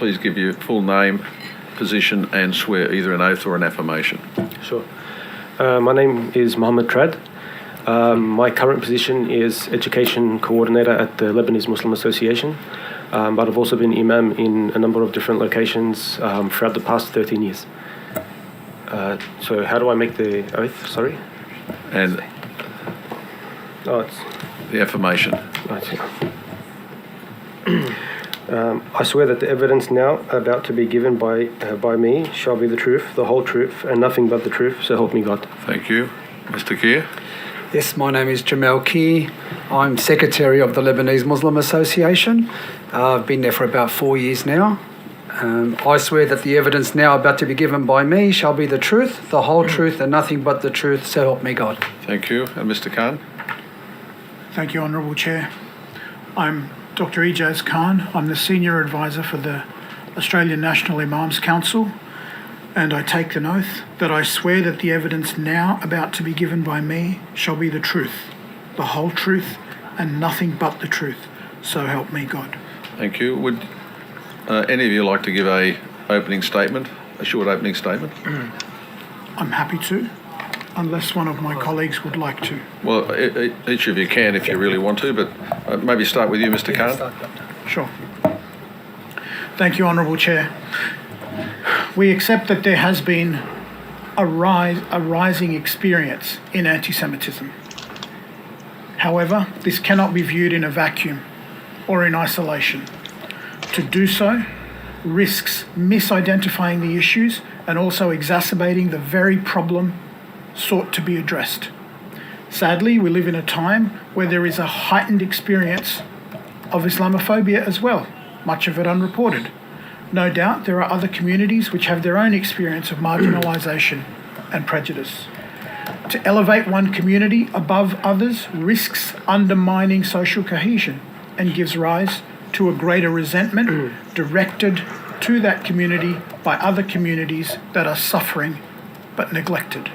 please give your full name, position and swear either an oath or an affirmation. Sure. My name is Mohammad. My current position is Education Coordinator at the Lebanese Muslim Association, but I've also been Imam in a number of different locations throughout the past 13 years. So how do I make the oath? Sorry? And it's the affirmation. I swear that the evidence now about to be given by me shall be the truth, the whole truth, and nothing but the truth, so help me God. Thank you. Mr. Kheir? Yes, my name is Kheir. I'm Secretary of the Lebanese Muslim Association. I've been there for about 4 years now. I swear that the evidence now about to be given by me shall be the truth, the whole truth, and nothing but the truth, so help me God. Thank you. And Mr. Khan? Thank you, Honourable Chair. I'm Dr. Ijaz Khan. I'm the Senior Advisor for the Australian National Imams Council, and I take an oath that I swear that the evidence now about to be given by me shall be the truth, the whole truth, and nothing but the truth, so help me God. Thank you. Would any of you like to give a short opening statement? I'm happy to, unless one of my colleagues would like to. Well, each of you can if you really want to, but maybe start with you, Mr. Khan. Sure. Thank you, Honourable Chair. We accept that there has been a rising experience in anti-Semitism. However, this cannot be viewed in a vacuum or in isolation. To do so risks misidentifying the issues and also exacerbating the very problem sought to be addressed. Sadly, we live in a time where there is a heightened experience of Islamophobia as well, much of it unreported. No doubt there are other communities which have their own experience of marginalisation and prejudice. To elevate one community above others risks undermining social cohesion and gives rise to a greater resentment directed to that community by other communities that are suffering but neglected.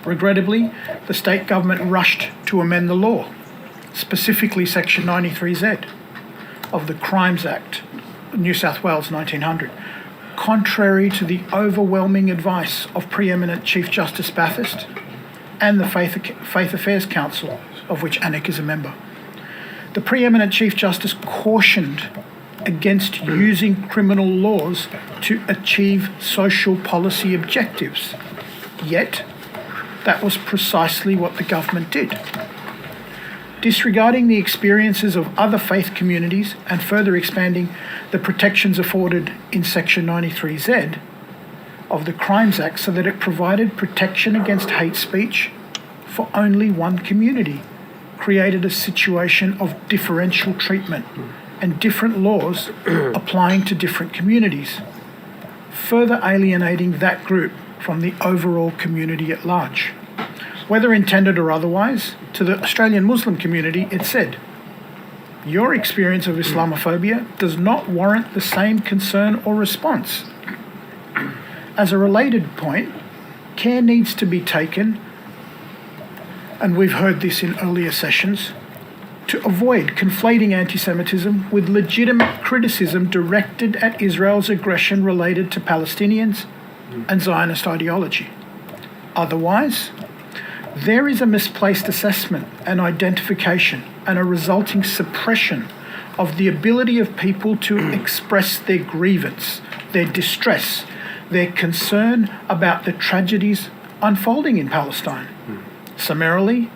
Regrettably, the state government rushed to amend the law, specifically Section 93Z of the Crimes Act, New South Wales 1900, contrary to the overwhelming advice of preeminent Chief Justice Bathurst and the Faith Affairs Council, of which ANIC is a member. The preeminent Chief Justice cautioned against using criminal laws to achieve social policy objectives. Yet, that was precisely what the government did. Disregarding the experiences of other faith communities and further expanding the protections afforded in Section 93Z of the Crimes Act so that it provided protection against hate speech for only one community, created a situation of differential treatment and different laws applying to different communities, further alienating that group from the overall community at large. Whether intended or otherwise, to the Australian Muslim community, it said, your experience of Islamophobia does not warrant the same concern or response. As a related point, care needs to be taken, and we've heard this in earlier sessions, to avoid conflating anti-Semitism with legitimate criticism directed at Israel's aggression related to Palestinians and Zionist ideology. Otherwise, there is a misplaced assessment and identification and a resulting suppression of the ability of people to express their grievance, their distress, their concern about the tragedies unfolding in Palestine. Summarily,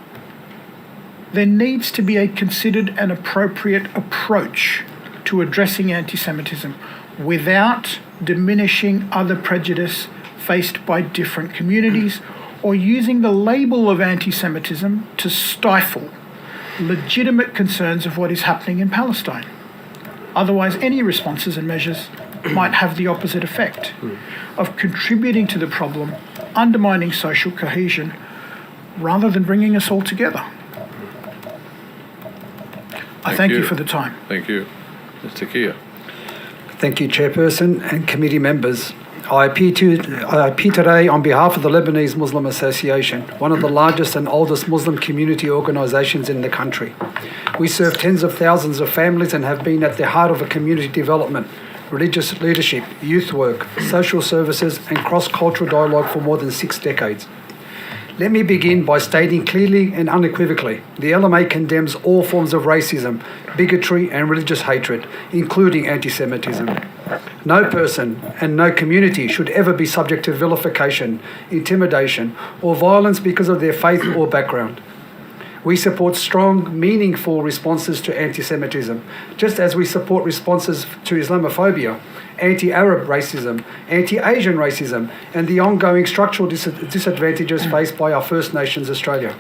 there needs to be a considered and appropriate approach to addressing anti-Semitism without diminishing other prejudice faced by different communities or using the label of anti-Semitism to stifle legitimate concerns of what is happening in Palestine. Otherwise, any responses and measures might have the opposite effect of contributing to the problem, undermining social cohesion, rather than bringing us all together. I thank you for the time. Thank you. Mr. Kheir. Thank you, Chairperson and committee members. I appear today on behalf of the Lebanese Muslim Association, one of the largest and oldest Muslim community organisations in the country. We serve tens of thousands of families and have been at the heart of a community development religious leadership, youth work, social services and cross-cultural dialogue for more than 6 decades. Let me begin by stating clearly and unequivocally, the LMA condemns all forms of racism, bigotry and religious hatred, including anti-Semitism. No person and no community should ever be subject to vilification, intimidation or violence because of their faith or background. We support strong, meaningful responses to anti-Semitism, just as we support responses to Islamophobia, anti-Arab racism, anti-Asian racism, and the ongoing structural disadvantages faced by our First Nations Australia.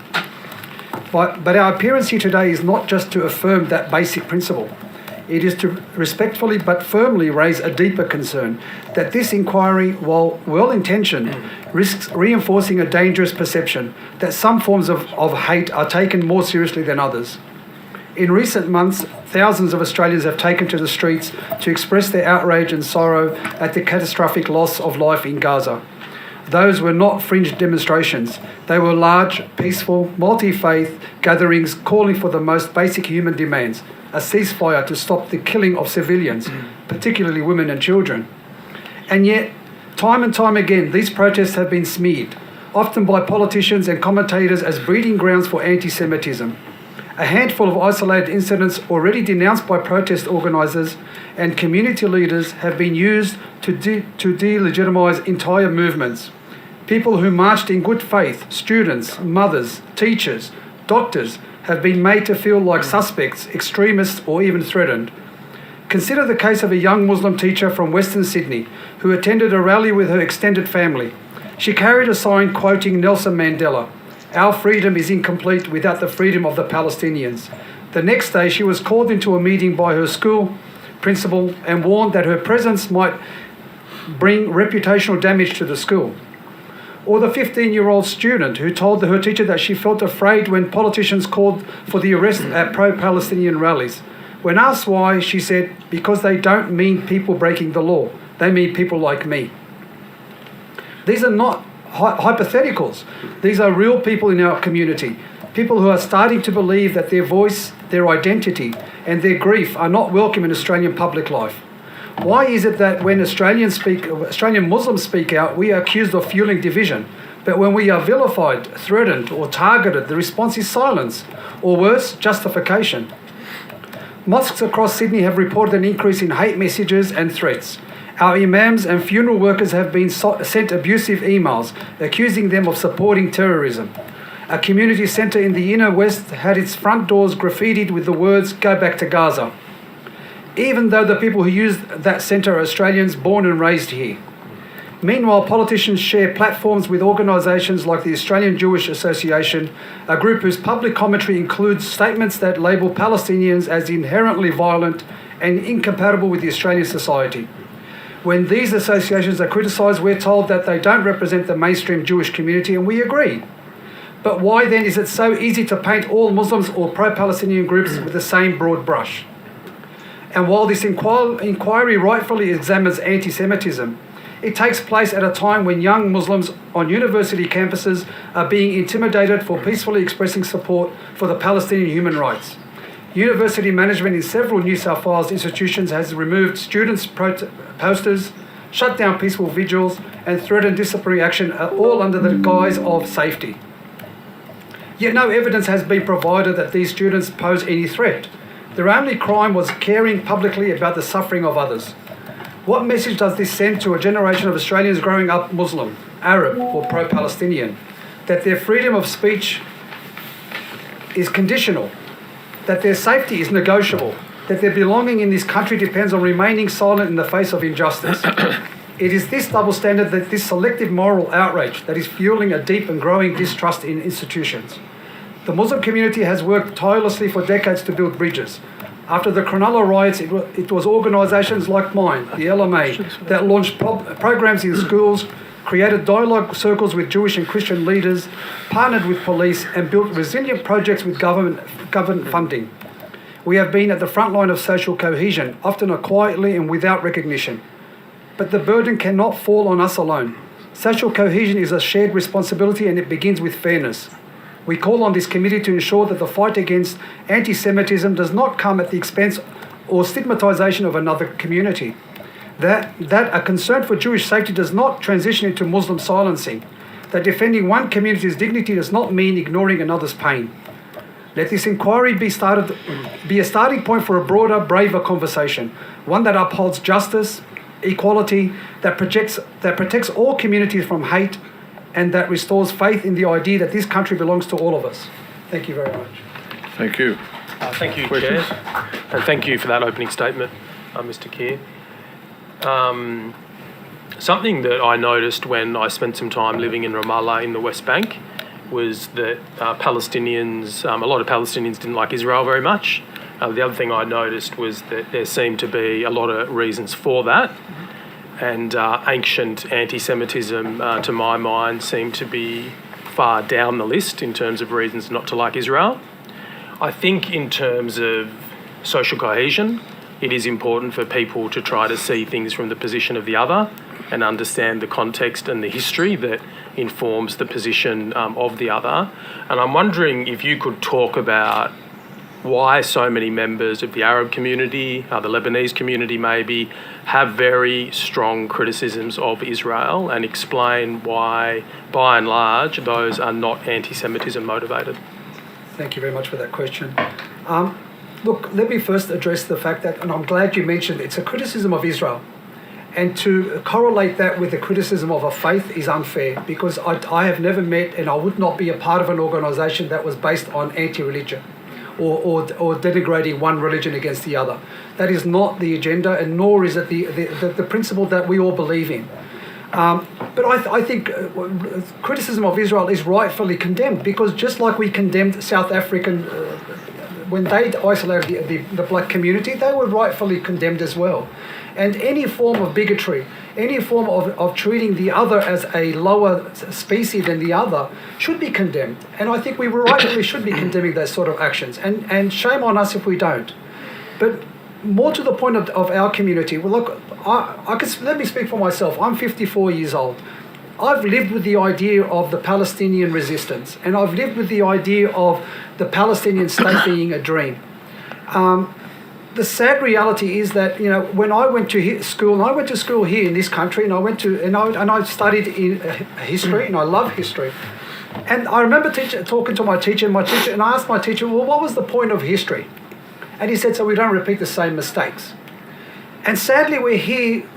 But our appearance here today is not just to affirm that basic principle. It is to respectfully but firmly raise a deeper concern that this inquiry, while well-intentioned, risks reinforcing a dangerous perception that some forms of hate are taken more seriously than others. In recent months, thousands of Australians have taken to the streets to express their outrage and sorrow at the catastrophic loss of life in Gaza. Those were not fringe demonstrations. They were large, peaceful, multi-faith gatherings calling for the most basic human demands, a ceasefire to stop the killing of civilians, particularly women and children. And yet, time and time again, these protests have been smeared, often by politicians and commentators as breeding grounds for anti-Semitism. A handful of isolated incidents already denounced by protest organisers and community leaders have been used to delegitimise entire movements. People who marched in good faith, students, mothers, teachers, doctors, have been made to feel like suspects, extremists or even threatened. Consider the case of a young Muslim teacher from Western Sydney who attended a rally with her extended family. She carried a sign quoting Nelson Mandela, "Our freedom is incomplete without the freedom of the Palestinians." The next day she was called into a meeting by her school principal and warned that her presence might bring reputational damage to the school. Or the 15-year-old student who told her teacher that she felt afraid when politicians called for the arrest at pro-Palestinian rallies. When asked why, she said, "Because they don't mean people breaking the law. They mean people like me." These are not hypotheticals. These are real people in our community, people who are starting to believe that their voice, their identity and their grief are not welcome in Australian public life. Why is it that when Australian Muslims speak out, we are accused of fueling division, but when we are vilified, threatened or targeted, the response is silence, or worse, justification? Mosques across Sydney have reported an increase in hate messages and threats. Our imams and funeral workers have been sent abusive emails accusing them of supporting terrorism. A community centre in the inner west had its front doors graffitied with the words, "Go back to Gaza," even though the people who use that centre are Australians born and raised here. Meanwhile, politicians share platforms with organisations like the Australian Jewish Association, a group whose public commentary includes statements that label Palestinians as inherently violent and incompatible with the Australian society. When these associations are criticised, we're told that they don't represent the mainstream Jewish community, and we agree. But why then is it so easy to paint all Muslims or pro-Palestinian groups with the same broad brush? And while this inquiry rightfully examines anti-Semitism, it takes place at a time when young Muslims on university campuses are being intimidated for peacefully expressing support for the Palestinian human rights. University management in several New South Wales institutions has removed students' posters, shut down peaceful vigils and threatened disciplinary action, all under the guise of safety. Yet no evidence has been provided that these students pose any threat. Their only crime was caring publicly about the suffering of others. What message does this send to a generation of Australians growing up Muslim, Arab or pro-Palestinian? That their freedom of speech is conditional, that their safety is negotiable, that their belonging in this country depends on remaining silent in the face of injustice. It is this double standard, that this selective moral outrage, that is fueling a deep and growing distrust in institutions. The Muslim community has worked tirelessly for decades to build bridges. After the Cronulla riots, it was organisations like mine, the LMA, that launched programs in schools, created dialogue circles with Jewish and Christian leaders, partnered with police and built resilient projects with government funding. We have been at the front line of social cohesion, often quietly and without recognition. But the burden cannot fall on us alone. Social cohesion is a shared responsibility, and it begins with fairness. We call on this committee to ensure that the fight against anti-Semitism does not come at the expense or stigmatisation of another community. that a concern for Jewish safety does not transition into Muslim silencing, that defending one community's dignity does not mean ignoring another's pain. Let this inquiry be a starting point for a broader, braver conversation, one that upholds justice, equality, that protects all communities from hate, and that restores faith in the idea that this country belongs to all of us. Thank you very much. Thank you. Thank you, Questions? Chair. And thank you for that opening statement, Mr. Kheir. Something that I noticed when I spent some time living in Ramallah in the West Bank was that Palestinians, a lot of Palestinians didn't like Israel very much. The other thing I noticed was that there seemed to be a lot of reasons for that. And ancient anti-Semitism, to my mind, seemed to be far down the list in terms of reasons not to like Israel. I think in terms of social cohesion, it is important for people to try to see things from the position of the other and understand the context and the history that informs the position of the other. And I'm wondering if you could talk about why so many members of the Arab community, the Lebanese community maybe, have very strong criticisms of Israel, and explain why, by and large, those are not anti-Semitism motivated. Thank you very much for that question. Look, let me first address the fact that, and I'm glad you mentioned, it's a criticism of Israel. And to correlate that with the criticism of a faith is unfair, because I have never met, and I would not be a part of an organisation that was based on anti-religion or denigrating one religion against the other. That is not the agenda, and nor is it the principle that we all believe in. But I think criticism of Israel is rightfully condemned, because just like we condemned South African, when they isolated the black community, they were rightfully condemned as well. And any form of bigotry, any form of treating the other as a lower species than the other should be condemned. And I think we rightfully should be condemning those sort of actions. And shame on us if we don't. But more to the point of our community, well, look, let me speak for myself. I'm 54 years old. I've lived with the idea of the Palestinian resistance, and I've lived with the idea of the Palestinian state being a dream. The sad reality is that, you know, when I went to school, and I went to school here in this country, and I studied in history, and I love history. And I remember talking to my teacher, and I asked my teacher, well, what was the point of history? And he said, so we don't repeat the same mistakes. And sadly, we're here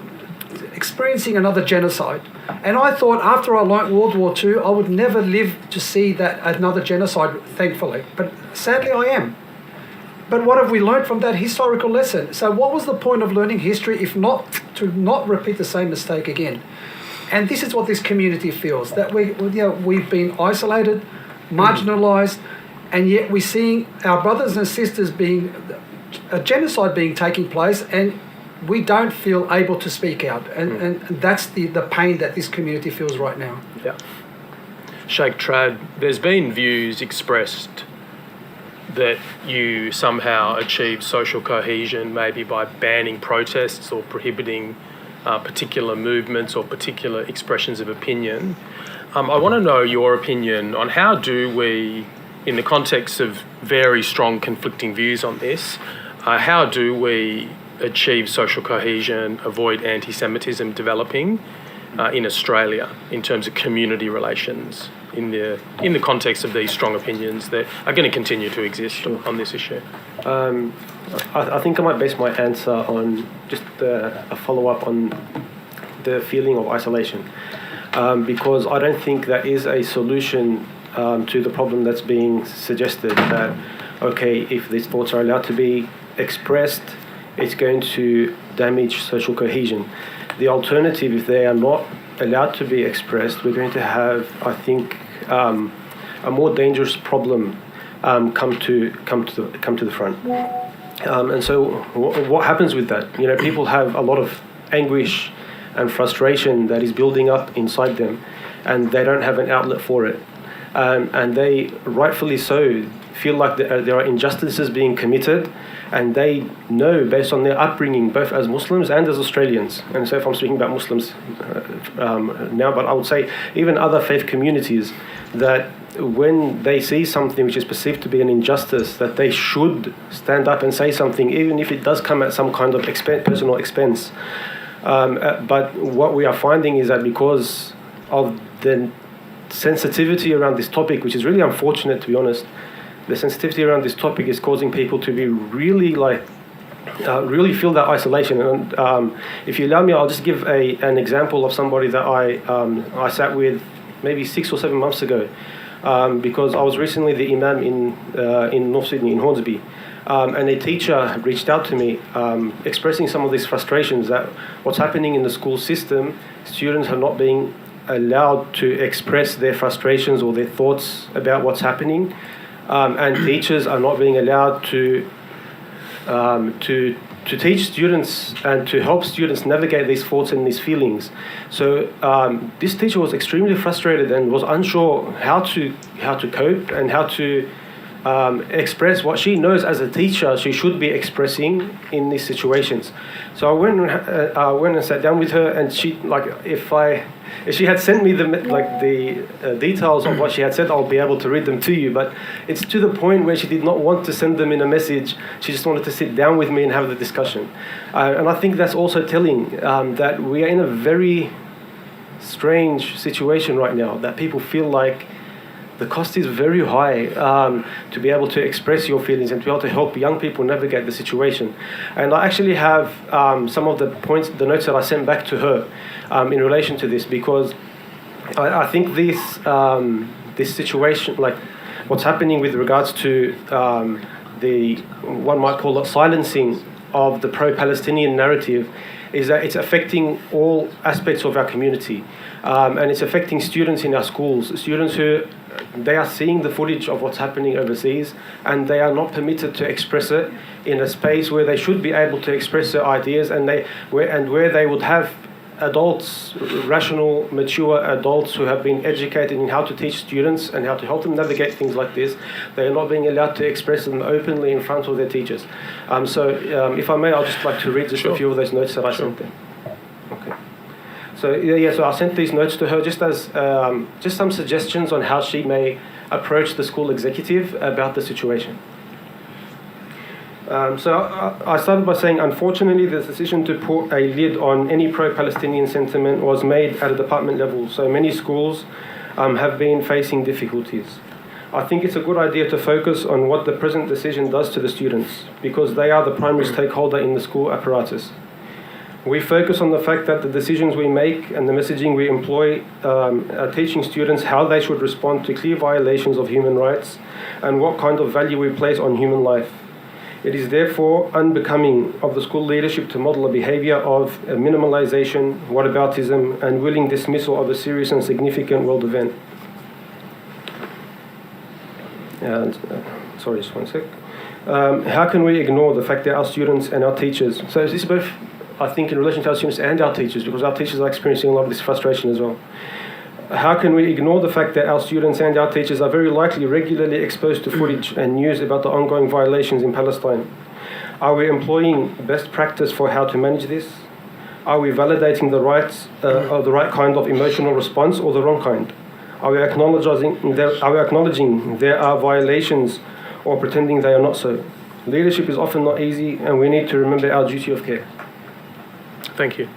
experiencing another genocide. And I thought after I learnt World War II, I would never live to see that another genocide, thankfully. But sadly, I am. But what have we learned from that historical lesson? So what was the point of learning history if not to not repeat the same mistake again? And this is what this community feels, that we've been isolated, marginalised, and yet we're seeing our brothers and sisters a genocide taking place, and we don't feel able to speak out. And that's the pain that this community feels right now. Yeah. Sheikh Trad, there's been views expressed that you somehow achieve social cohesion maybe by banning protests or prohibiting particular movements or particular expressions of opinion. I want to know your opinion on how do we, in the context of very strong conflicting views on this, how do we achieve social cohesion, avoid anti-Semitism developing in Australia in terms of community relations in the context of these strong opinions that are going to continue to exist on this issue? I think I might base my answer on just a follow-up on the feeling of isolation, because I don't think that is a solution to the problem that's being suggested, that, okay, if these thoughts are allowed to be expressed, it's going to damage social cohesion. The alternative, if they are not allowed to be expressed, we're going to have, I think, a more dangerous problem come to the front. And so, what happens with that? You know, people have a lot of anguish and frustration that is building up inside them, and they don't have an outlet for it. And they, rightfully so, feel like there are injustices being committed, and they know, based on their upbringing, both as Muslims and as Australians, and so if I'm speaking about Muslims now, but I would say even other faith communities, that when they see something which is perceived to be an injustice, that they should stand up and say something, even if it does come at some kind of personal expense. But what we are finding is that because of the sensitivity around this topic, which is really unfortunate, to be honest, the sensitivity around this topic is causing people to be really really feel that isolation. And if you allow me, I'll just give an example of somebody that I sat with maybe 6 or 7 months ago, because I was recently the imam in North Sydney, in Hornsby, and a teacher reached out to me expressing some of these frustrations that what's happening in the school system, students are not being allowed to express their frustrations or their thoughts about what's happening, and teachers are not being allowed to teach students and to help students navigate these thoughts and these feelings. So this teacher was extremely frustrated and was unsure how to cope and how to express what she knows as a teacher she should be expressing in these situations. So I went and sat down with her, and she, like, if she had sent me the details of what she had said, I'll be able to read them to you. But it's to the point where she did not want to send them in a message. She just wanted to sit down with me and have the discussion. And I think that's also telling that we are in a very strange situation right now, that people feel like the cost is very high to be able to express your feelings and to be able to help young people navigate the situation. And I actually have some of the notes that I sent back to her in relation to this, because I think this situation, like what's happening with regards to one might call it silencing of the pro-Palestinian narrative, is that it's affecting all aspects of our community, and it's affecting students in our schools, students who they are seeing the footage of what's happening overseas, and they are not permitted to express it in a space where they should be able to express their ideas, and where they would have adults, rational, mature adults who have been educated in how to teach students and how to help them navigate things like this. They are not being allowed to express them openly in front of their teachers. If I may, I'll just like to read just a few of those notes that I sent them. Okay. So I sent these notes to her just as just some suggestions on how she may approach the school executive about the situation. I started by saying, unfortunately, the decision to put a lid on any pro-Palestinian sentiment was made at a department level, so many schools have been facing difficulties. I think it's a good idea to focus on what the present decision does to the students, because they are the primary stakeholder in the school apparatus. We focus on the fact that the decisions we make and the messaging we employ are teaching students how they should respond to clear violations of human rights and what kind of value we place on human life. It is therefore unbecoming of the school leadership to model a behaviour of minimalisation, whataboutism, and willing dismissal of a serious and significant world event. Sorry, just one sec. How can we ignore the fact that our students and our teachers, so this is both, I think, in relation to our students and our teachers, because our teachers are experiencing a lot of this frustration as well. How can we ignore the fact that our students and our teachers are very likely regularly exposed to footage and news about the ongoing violations in Palestine? Are we employing best practice for how to manage this? Are we validating the right kind of emotional response or the wrong kind? Are we acknowledging there are violations or pretending they are not so? Leadership is often not easy, and we need to remember our duty of care. Thank you.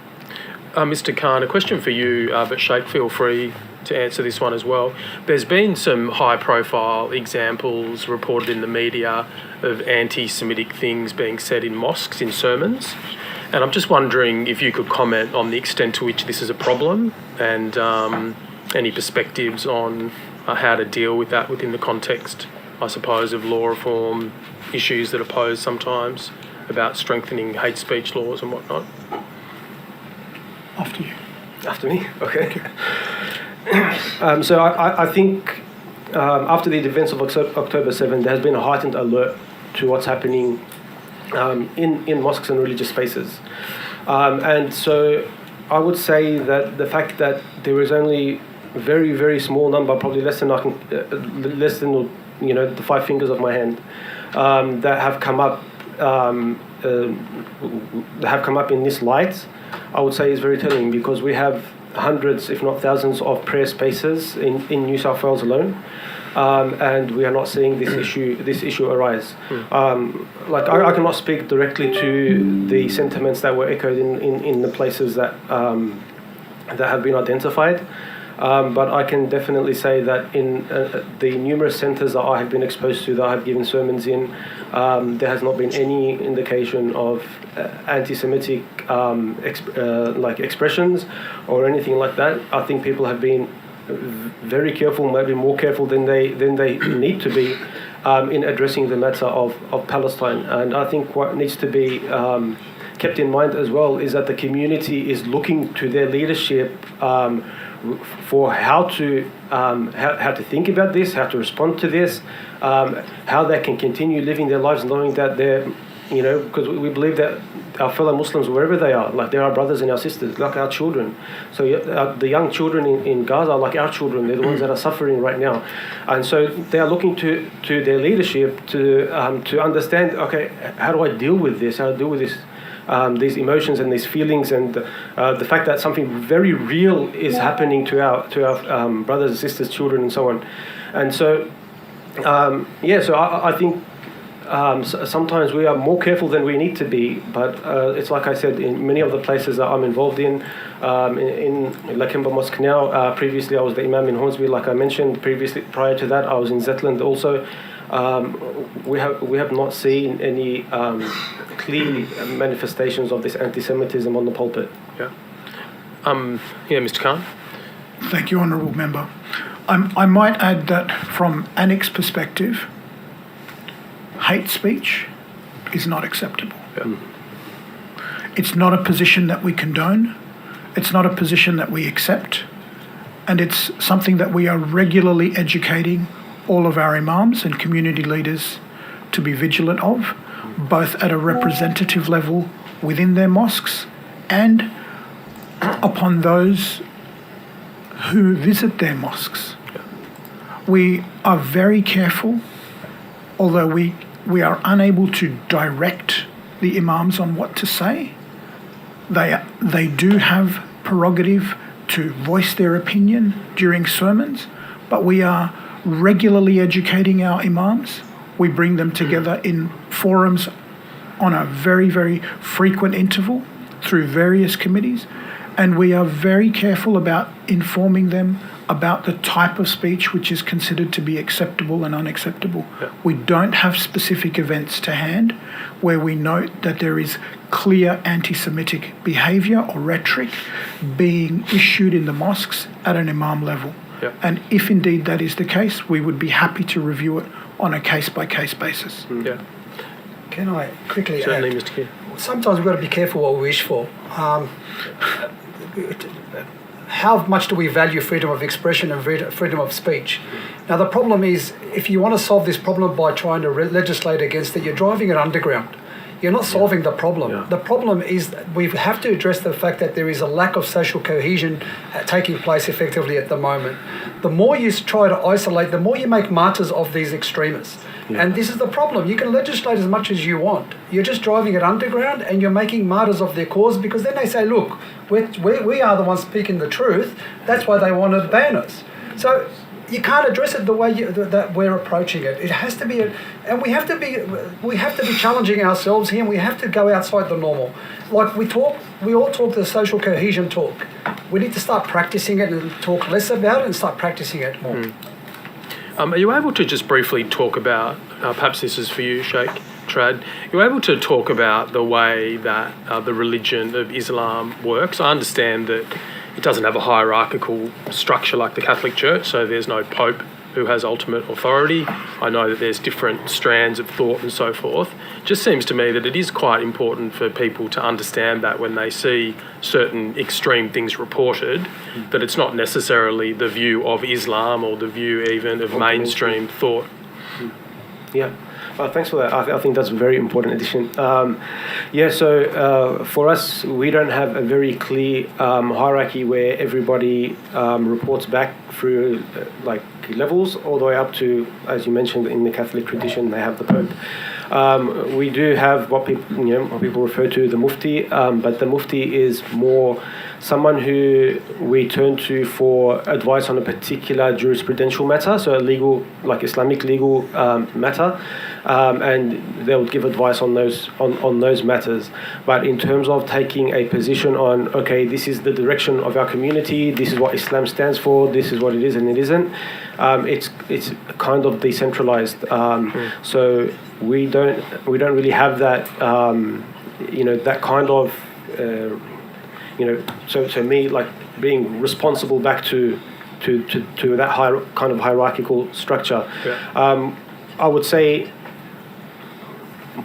Mr. Khan, a question for you, but Sheikh, feel free to answer this one as well. There's been some high-profile examples reported in the media of anti-Semitic things being said in mosques, in sermons, and I'm just wondering if you could comment on the extent to which this is a problem and any perspectives on how to deal with that within the context, I suppose, of law reform issues that are posed sometimes about strengthening hate speech laws and whatnot. After you. After me? Okay. So I think after the events of October 7, there has been a heightened alert to what's happening in mosques and religious spaces. And so I would say that the fact that there is only a very, very small number, probably less than the 5 fingers of my hand, that have come up in this light, I would say is very telling, because we have hundreds, if not thousands, of prayer spaces in New South Wales alone. and we are not seeing this issue arise. I cannot speak directly to the sentiments that were echoed in the places that have been identified. But I can definitely say that in the numerous centres that I have been exposed to, that I have given sermons in, there has not been any indication of anti-Semitic expressions or anything like that. I think people have been very careful, maybe more careful than they need to be, in addressing the matter of Palestine. And I think what needs to be kept in mind as well is that the community is looking to their leadership for how to think about this, how to respond to this, how they can continue living their lives knowing that they're, because we believe that our fellow Muslims, wherever they are, like they're our brothers and our sisters, like our children. So the young children in Gaza are like our children. They're the ones that are suffering right now. And so they are looking to their leadership to understand, okay, how do I deal with this? How do I deal with this? These emotions and these feelings, and the fact that something very real is happening to our brothers and sisters, children, and so on. And so, so I think sometimes we are more careful than we need to be. But it's like I said, in many of the places that I'm involved in Lakemba Mosque now. Previously, I was the Imam in Hornsby, like I mentioned. Prior to that, I was in Zetland also. We have not seen any clear manifestations of this anti-Semitism on the pulpit. Yeah. Mr. Khan. Thank you, Honourable Member. I might add that from ANIC's perspective, hate speech is not acceptable. Yeah. It's not a position that we condone. It's not a position that we accept. And it's something that we are regularly educating all of our imams and community leaders to be vigilant of, both at a representative level within their mosques and upon those who visit their mosques. We are very careful, although we are unable to direct the imams on what to say. They do have prerogative to voice their opinion during sermons, but we are regularly educating our imams. We bring them together in forums on a very, very frequent interval through various committees, and we are very careful about informing them about the type of speech which is considered to be acceptable and unacceptable. Yeah. We don't have specific events to hand where we note that there is clear anti-Semitic behaviour or rhetoric being issued in the mosques at an imam level. Yeah. And if indeed that is the case, we would be happy to review it on a case-by-case basis. Yeah. Can I quickly Certainly, add? Mr. Kheir. Sometimes we've got to be careful what we wish for. How much do we value freedom of expression and freedom of speech? Now, the problem is, if you want to solve this problem by trying to legislate against it, you're driving it underground. You're not solving the problem. Yeah. The problem is that we have to address the fact that there is a lack of social cohesion taking place effectively at the moment. The more you try to isolate, the more you make martyrs of these extremists. Yeah. And this is the problem. You can legislate as much as you want. You're just driving it underground and you're making martyrs of their cause, because then they say, look, we are the ones speaking the truth. That's why they want to ban us. So you can't address it the way that we're approaching it. It has to be, and we have to be challenging ourselves here, and we have to go outside the normal. Like we all talk the social cohesion talk. We need to start practicing it and talk less about it and start practicing it more. Mm. Are you able to just briefly talk about, perhaps this is for you, Sheikh Trad, you're able to talk about the way that the religion of Islam works? I understand that it doesn't have a hierarchical structure like the Catholic Church, so there's no Pope who has ultimate authority. I know that there's different strands of thought and so forth. It just seems to me that it is quite important for people to understand that when they see certain extreme things reported, that it's not necessarily the view of Islam or the view even of mainstream thought. Yeah. Thanks for that. I think that's a very important addition. So for us, we don't have a very clear hierarchy where everybody reports back through like levels all the way up to, as you mentioned, in the Catholic tradition, they have the Pope. We do have what people refer to the Mufti, but the Mufti is more someone who we turn to for advice on a particular jurisprudential matter, so a legal, like Islamic legal matter, and they'll give advice on those matters. But in terms of taking a position on, okay, this is the direction of our community, this is what Islam stands for, this is what it is and it isn't, it's kind of decentralized. So we don't really have that, that kind of, so me, like, being responsible back to that kind of hierarchical structure. Yeah. I would say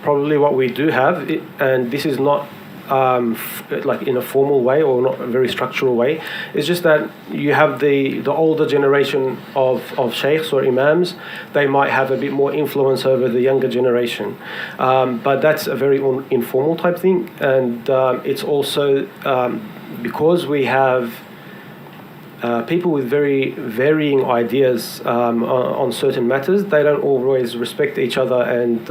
probably what we do have, and this is not like in a formal way or not a very structural way, is just that you have the older generation of sheikhs or imams. They might have a bit more influence over the younger generation, but that's a very informal type thing, and it's also because we have people with very varying ideas on certain matters. They don't always respect each other and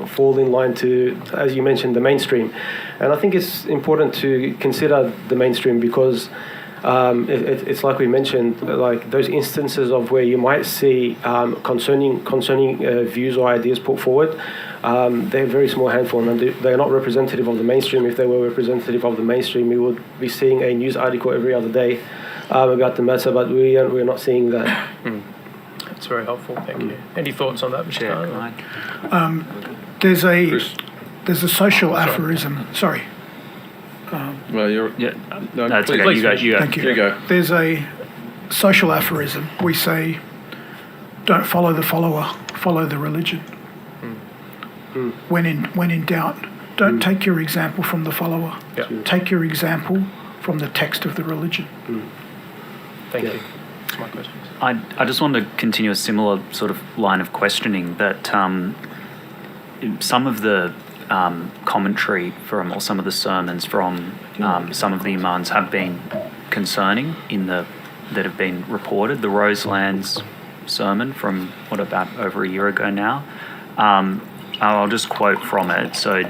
fall in line to, as you mentioned, the mainstream. And I think it's important to consider the mainstream because it's like we mentioned, like those instances of where you might see concerning views or ideas put forward. They're a very small handful, and they're not representative of the mainstream. If they were representative of the mainstream, we would be seeing a news article every other day about the matter, but we're not seeing that. That's very helpful, thank you. Any thoughts on that, Mr. Khan? There's a social aphorism. Sorry. Well, No, that's okay. You go. Thank you. You go. There's a social aphorism. We say, "Don't follow the follower, follow the religion." When in doubt, don't take your example from the follower. Yeah. Take your example from the text of the religion. Thank you. That's my question. I just want to continue a similar sort of line of questioning that some of the commentary from, or some of the sermons from some of the imams have been concerning that have been reported. The Roselands sermon from about over a year ago now. I'll just quote from it. So,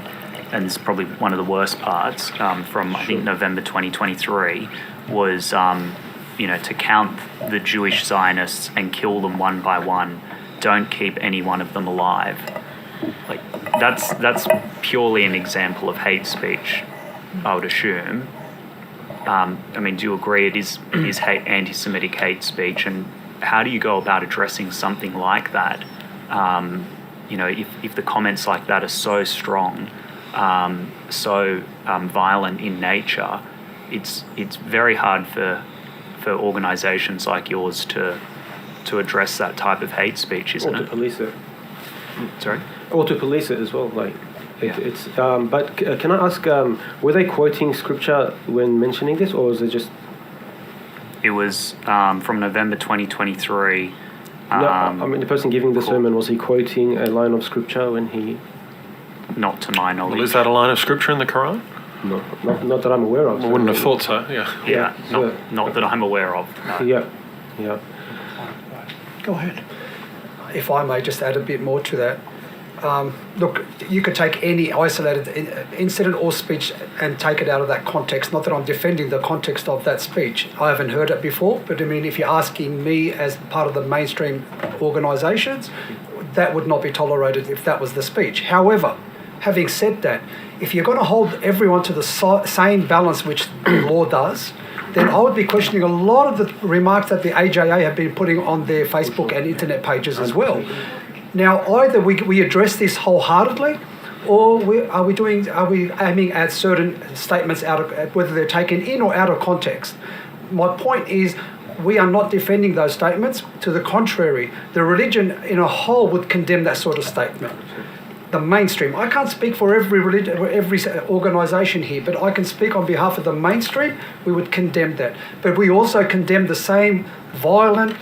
and it's probably one of the worst parts from I think November 2023 was to count the Jewish Zionists and kill them one by one. Don't keep any one of them alive. Like that's purely an example of hate speech, I would assume. Do you agree it is anti-Semitic hate speech, and how do you go about addressing something like that? If the comments like that are so strong, so violent in nature, it's very hard for organisations like yours to address that type of hate speech, isn't it? Or to police it. Sorry? Or to police it as well. It's. But can I ask, were they quoting scripture when mentioning this, or was it just? It was from November 2023. No, the person giving the sermon, was he quoting a line of scripture when he? Not to my knowledge. Well, is that a line of scripture in the Quran? No, not that I'm aware of. I wouldn't have thought so. Yeah. Yeah, not that I'm aware of. No. Yeah. Go ahead. If I may just add a bit more to that. Look, you could take any isolated incident or speech and take it out of that context. Not that I'm defending the context of that speech. I haven't heard it before, but if you're asking me as part of the mainstream organisations, that would not be tolerated if that was the speech. However, having said that, if you're going to hold everyone to the same balance which the law does, then I would be questioning a lot of the remarks that the AJA have been putting on their Facebook and internet pages as well. Now, either we address this wholeheartedly, or are we aiming at certain statements whether they're taken in or out of context? My point is, we are not defending those statements. To the contrary, the religion in a whole would condemn that sort of statement. The mainstream. I can't speak for every religion, every organisation here, but I can speak on behalf of the mainstream. We would condemn that, but we also condemn the same violent,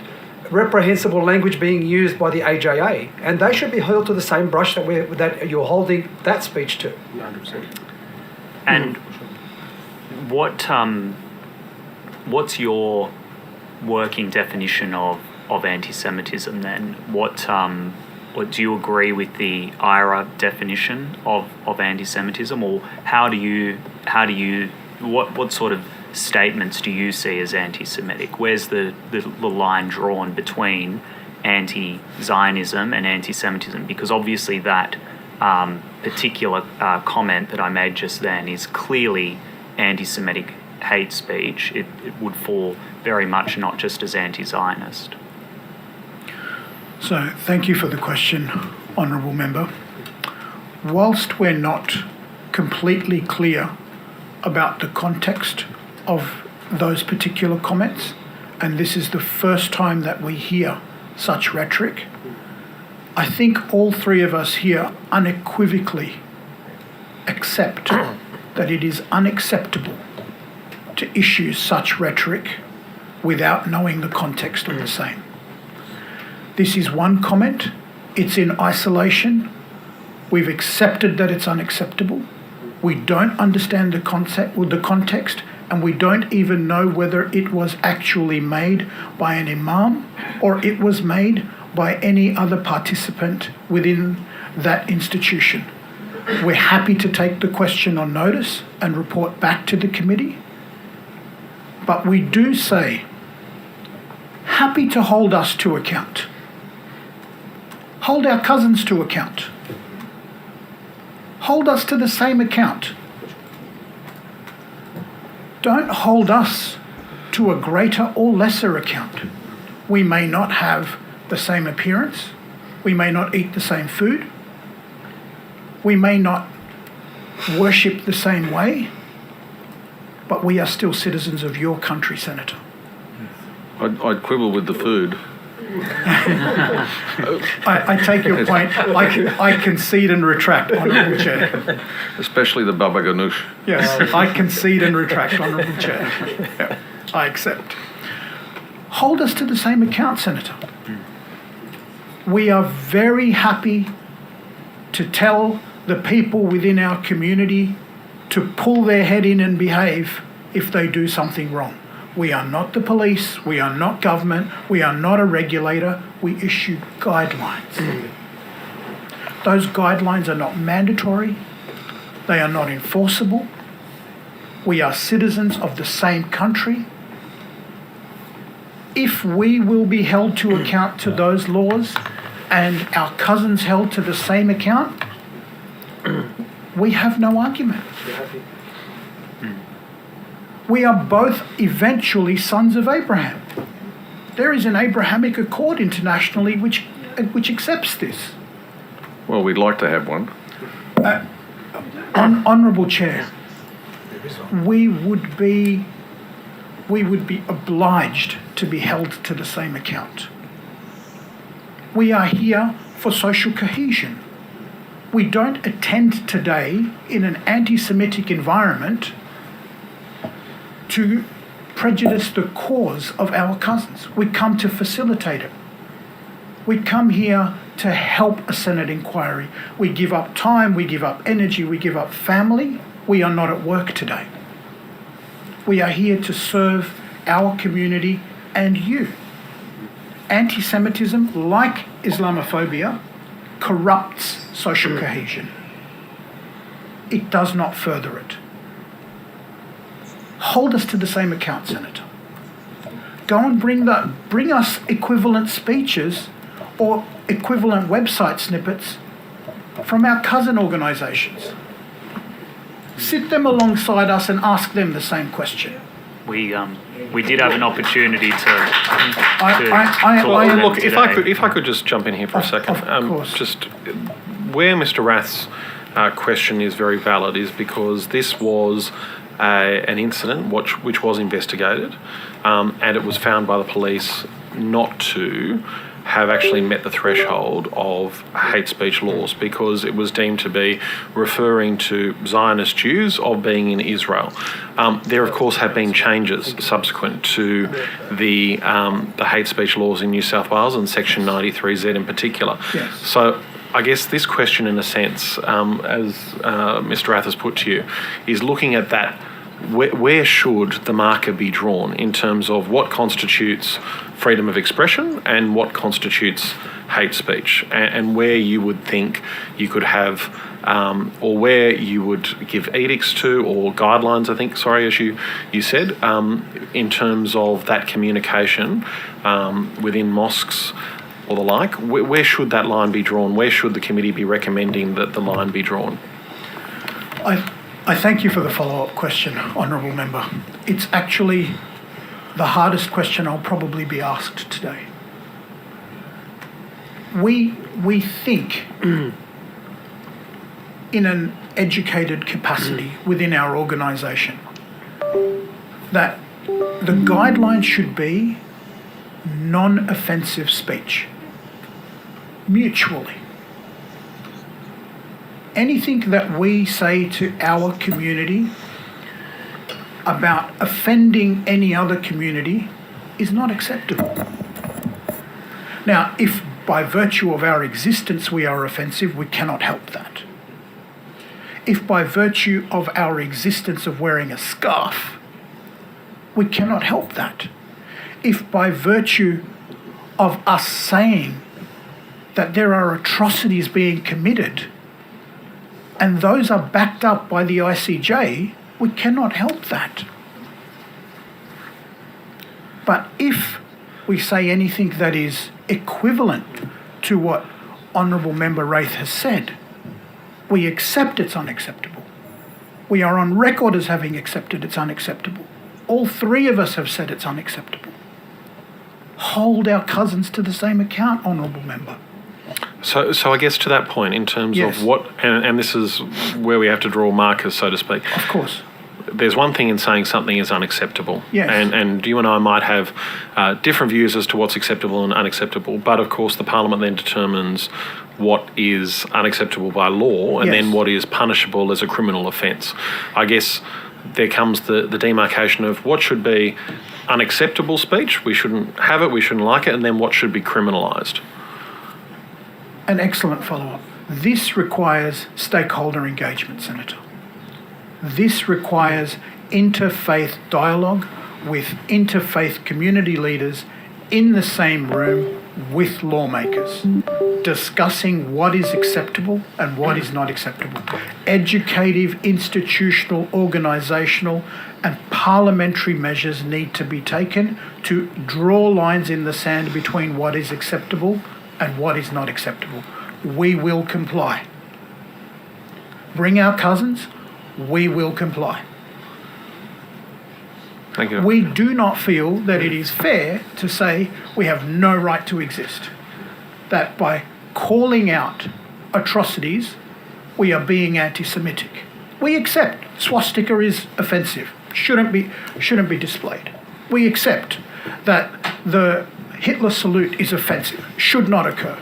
reprehensible language being used by the AJA, and they should be held to the same brush that you're holding that speech to. 100%. And what's your working definition of anti-Semitism then? or do you agree with the IRA definition of anti-Semitism, or what sort of statements do you see as anti-Semitic? Where's the line drawn between anti-Zionism and anti-Semitism? Because obviously that particular comment that I made just then is clearly anti-Semitic hate speech. It would fall very much not just as anti-Zionist. So thank you for the question, Honourable Member. Whilst we're not completely clear about the context of those particular comments, and this is the first time that we hear such rhetoric, I think all three of us here unequivocally accept that it is unacceptable to issue such rhetoric without knowing the context of the same. This is one comment. It's in isolation. We've accepted that it's unacceptable. We don't understand the concept or the context, and we don't even know whether it was actually made by an imam or it was made by any other participant within that institution. We're happy to take the question on notice and report back to the committee, but we do say, happy to hold us to account. Hold our cousins to account. Hold us to the same account. Don't hold us to a greater or lesser account. We may not have the same appearance. We may not eat the same food. We may not worship the same way, but we are still citizens of your country, Senator. I'd quibble with the food. I take your point. I concede and retract, Honourable Chair. Especially the baba ganoush. Yes, I concede and retract, Honourable Chair. Yeah, I accept. Hold us to the same account, Senator. We are very happy to tell the people within our community to pull their head in and behave if they do something wrong. We are not the police, we are not government, we are not a regulator, we issue guidelines. Those guidelines are not mandatory, they are not enforceable. We are citizens of the same country. If we will be held to account to those laws and our cousins held to the same account, we have no argument. We are both eventually sons of Abraham. There is an Abrahamic Accord internationally which accepts this. Well, we'd like to have one. Honourable Chair, we would be obliged to be held to the same account. We are here for social cohesion. We don't attend today in an anti-Semitic environment to prejudice the cause of our cousins. We come to facilitate it. We come here to help a Senate inquiry. We give up time, we give up energy, we give up family. We are not at work today. We are here to serve our community and you. Anti-Semitism, like Islamophobia, corrupts social cohesion. It does not further it. Hold us to the same account, Senator. Go and bring us equivalent speeches or equivalent website snippets from our cousin organisations. Sit them alongside us and ask them the same question. We did have an opportunity to Look, if I could just jump in here for a second. Of course. Just where Mr. Rath's question is very valid is because this was an incident which was investigated, and it was found by the police not to have actually met the threshold of hate speech laws because it was deemed to be referring to Zionist Jews of being in Israel. There, of course, have been changes subsequent to the hate speech laws in New South Wales and Section 93Z in particular. Yes. So I guess this question, in a sense, as Mr. Rath has put to you, is looking at that. Where should the marker be drawn in terms of what constitutes freedom of expression and what constitutes hate speech, and where you would think you could have, or where you would give edicts to, or guidelines, I think, sorry, as you said, in terms of that communication within mosques or the like. Where should that line be drawn? Where should the committee be recommending that the line be drawn? I thank you for the follow-up question, Honourable Member. It's actually the hardest question I'll probably be asked today. We think in an educated capacity within our organisation that the guidelines should be non-offensive speech, mutually. Anything that we say to our community about offending any other community is not acceptable. Now, if by virtue of our existence we are offensive, we cannot help that. If by virtue of our existence of wearing a scarf, we cannot help that. If by virtue of us saying that there are atrocities being committed and those are backed up by the ICJ, we cannot help that. But if we say anything that is equivalent to what Honourable Member Wraith has said, we accept it's unacceptable. We are on record as having accepted it's unacceptable. All three of us have said it's unacceptable. Hold our cousins to the same account, Honourable Member. So I guess to that point, in terms of what, and this is where we have to draw markers, so to speak. Of course. There's one thing in saying something is unacceptable. Yes. And you and I might have different views as to what's acceptable and unacceptable, but of course the Parliament then determines what is unacceptable by law and then what is punishable as a criminal offence. I guess there comes the demarcation of what should be unacceptable speech, we shouldn't have it, we shouldn't like it, and then what should be criminalised. An excellent follow-up. This requires stakeholder engagement, Senator. This requires interfaith dialogue with interfaith community leaders in the same room with lawmakers, discussing what is acceptable and what is not acceptable. Educative, institutional, organisational and parliamentary measures need to be taken to draw lines in the sand between what is acceptable and what is not acceptable. We will comply. Bring our cousins, we will comply. Thank you. We do not feel that it is fair to say we have no right to exist. That by calling out atrocities, we are being anti-Semitic. We accept swastika is offensive, shouldn't be displayed. We accept that the Hitler salute is offensive, should not occur.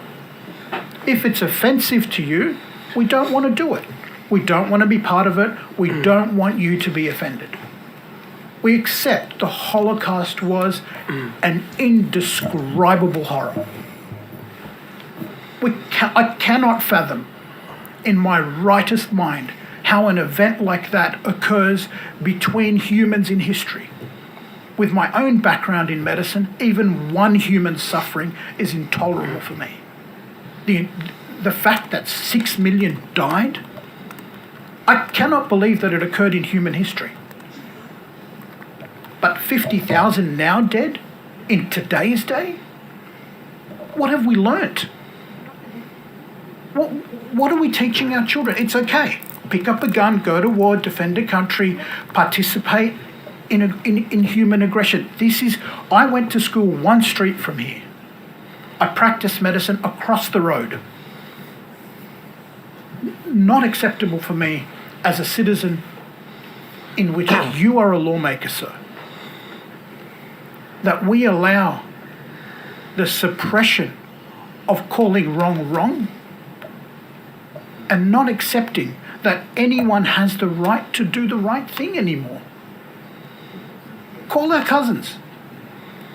If it's offensive to you, we don't want to do it. We don't want to be part of it. We don't want you to be offended. We accept the Holocaust was an indescribable horror. I cannot fathom in my rightest mind how an event like that occurs between humans in history. With my own background in medicine, even one human suffering is intolerable for me. The fact that 6 million died, I cannot believe that it occurred in human history. But 50,000 now dead in today's day? What have we learnt? What are we teaching our children? It's okay. Pick up a gun, go to war, defend a country, participate in human aggression. I went to school one street from here. I practiced medicine across the road. Not acceptable for me as a citizen in which you are a lawmaker, sir, that we allow the suppression of calling wrong wrong and not accepting that anyone has the right to do the right thing anymore. Call our cousins.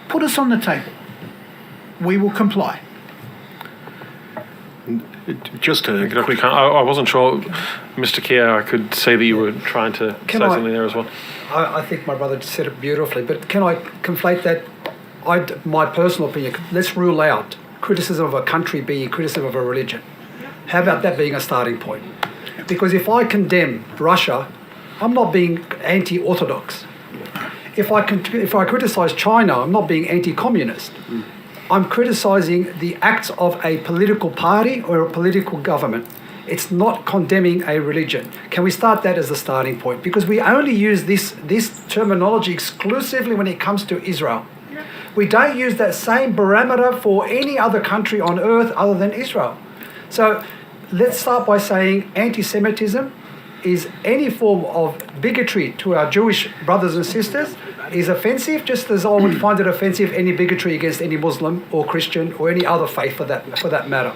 Put us on the table. We will comply. Just to Quick, I wasn't sure, Mr. Kheir, I could see that you were trying to say something there as well. I think my brother said it beautifully, but can I conflate that? My personal opinion, let's rule out criticism of a country being criticism of a religion. How about that being a starting point? Because if I condemn Russia, I'm not being anti-orthodox. If I criticise China, I'm not being anti-communist. I'm criticising the acts of a political party or a political government. It's not condemning a religion. Can we start that as a starting point? Because we only use this terminology exclusively when it comes to Israel. We don't use that same barometer for any other country on earth other than Israel. So let's start by saying anti-Semitism is any form of bigotry to our Jewish brothers and sisters is offensive, just as I would find it offensive any bigotry against any Muslim or Christian or any other faith for that matter.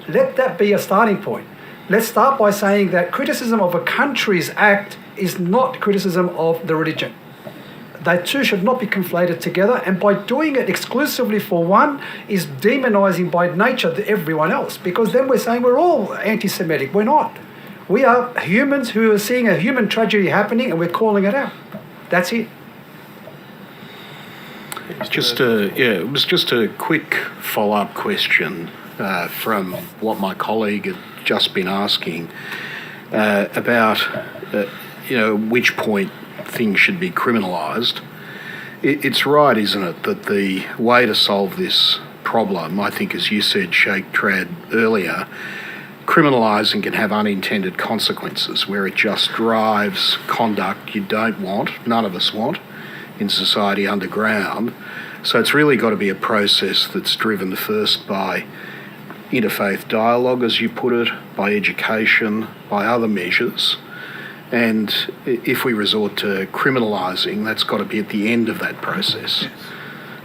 Let that be a starting point. Let's start by saying that criticism of a country's act is not criticism of the religion. They two should not be conflated together, and by doing it exclusively for one is demonising by nature everyone else, because then we're saying we're all anti-Semitic. We're not. We are humans who are seeing a human tragedy happening and we're calling it out. That's it. It was just a quick follow-up question from what my colleague had just been asking about, which point things should be criminalised. It's right, isn't it, that the way to solve this problem, I think, as you said, Sheikh Trad, earlier, criminalising can have unintended consequences where it just drives conduct you don't want, none of us want, in society underground. So it's really got to be a process that's driven first by interfaith dialogue, as you put it, by education, by other measures. And if we resort to criminalising, that's got to be at the end of that process,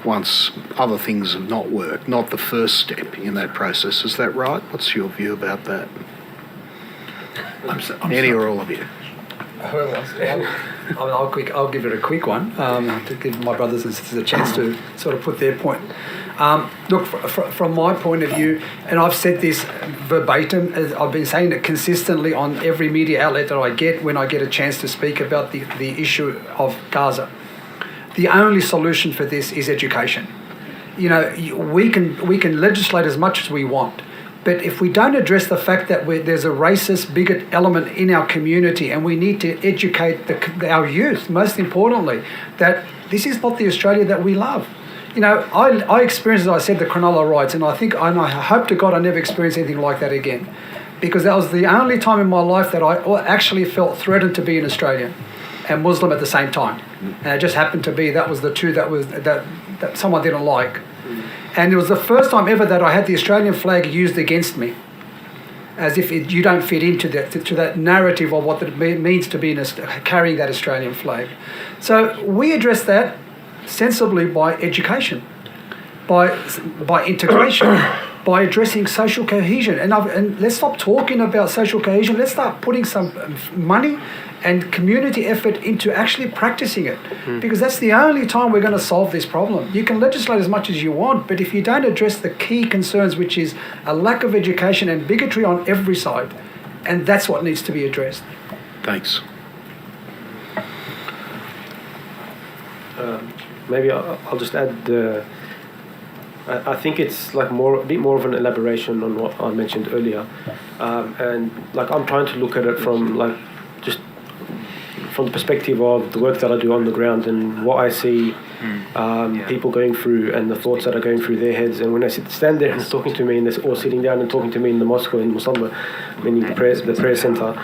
once other things have not worked, not the first step in that process. Is that right? What's your view about that? Any or all of you? I'll give it a quick one to give my brothers and sisters a chance to sort of put their point. Look, from my point of view, and I've said this verbatim, I've been saying it consistently on every media outlet that I get when I get a chance to speak about the issue of Gaza. The only solution for this is education. We can legislate as much as we want, but if we don't address the fact that there's a racist, bigot element in our community, and we need to educate our youth, most importantly, that this is not the Australia that we love. I experienced, as I said, the Cronulla riots, and I hope to God I never experience anything like that again, because that was the only time in my life that I actually felt threatened to be an Australian and Muslim at the same time. And it just happened to be that was the two that someone didn't like. And it was the first time ever that I had the Australian flag used against me, as if you don't fit into that narrative of what it means to be carrying that Australian flag. So we address that sensibly by education, by integration, by addressing social cohesion. And let's stop talking about social cohesion. Let's start putting some money and community effort into actually practicing it, because that's the only time we're going to solve this problem. You can legislate as much as you want, but if you don't address the key concerns, which is a lack of education and bigotry on every side, and that's what needs to be addressed. Thanks. Maybe I'll just add. I think it's like a bit more of an elaboration on what I mentioned earlier, and like I'm trying to look at it from the perspective of the work that I do on the ground and what I see people going through and the thoughts that are going through their heads. And when I stand there and talking to me, and they're all sitting down and talking to me in the mosque or in Musalla, meaning the prayer center,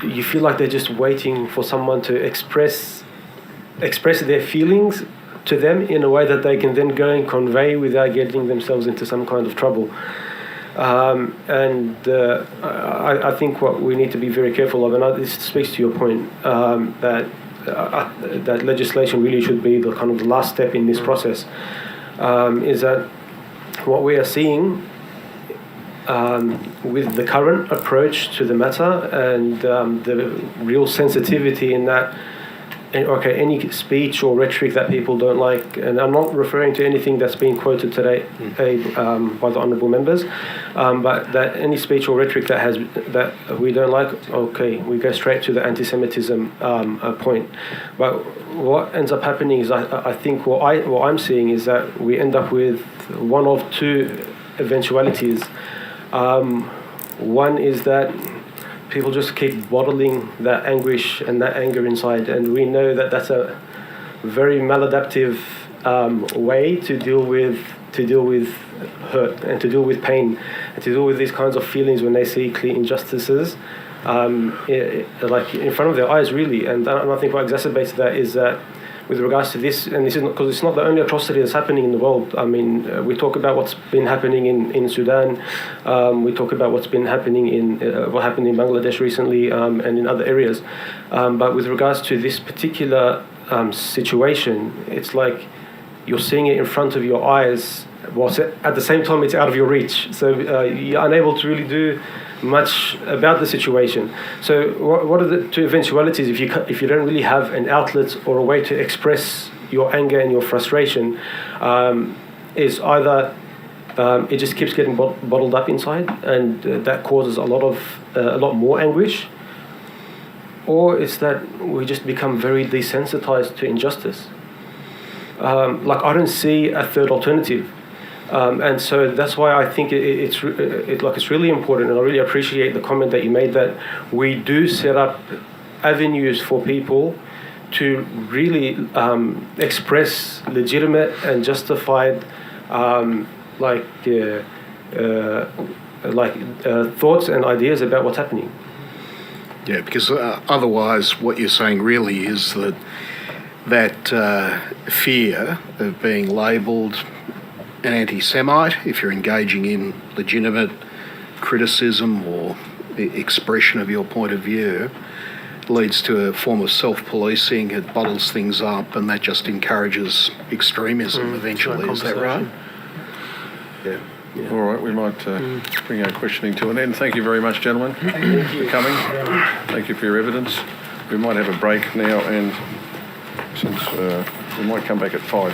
you feel like they're just waiting for someone to express their feelings to them in a way that they can then go and convey without getting themselves into some kind of trouble. I think what we need to be very careful of, and this speaks to your point, that legislation really should be the kind of the last step in this process, is that what we are seeing with the current approach to the matter and the real sensitivity in that any speech or rhetoric that people don't like, and I'm not referring to anything that's been quoted today by the honourable members, but that any speech or rhetoric that we don't like, okay, we go straight to the anti-Semitism point. But what ends up happening is, I think what I'm seeing is that we end up with one of two eventualities. One is that people just keep bottling that anguish and that anger inside, and we know that that's a very maladaptive way to deal with hurt and to deal with pain and to deal with these kinds of feelings when they see clear injustices like in front of their eyes, really. And I think what exacerbates that is that with regards to this, and this is not because it's not the only atrocity that's happening in the world. I mean, we talk about what's been happening in Sudan, we talk about what's been happening what happened in Bangladesh recently, and in other areas. But with regards to this particular situation, it's like you're seeing it in front of your eyes, whilst at the same time it's out of your reach. So you're unable to really do much about the situation. So what are the two eventualities if you don't really have an outlet or a way to express your anger and your frustration? Is either it just keeps getting bottled up inside, and that causes a lot more anguish, or it's that we just become very desensitized to injustice. Like, I don't see a third alternative. And so that's why I think it's really important, and I really appreciate the comment that you made that we do set up avenues for people to really express legitimate and justified thoughts and ideas about what's happening. Yeah, because otherwise what you're saying really is that fear of being labelled an anti-Semite, if you're engaging in legitimate criticism or expression of your point of view, leads to a form of self-policing. It bottles things up, and that just encourages extremism eventually. Is that right? Yeah. All right, we might bring our questioning to an end. Thank you very much, gentlemen, for coming. Thank you for your evidence. We might have a break now, and since we might come back at 4.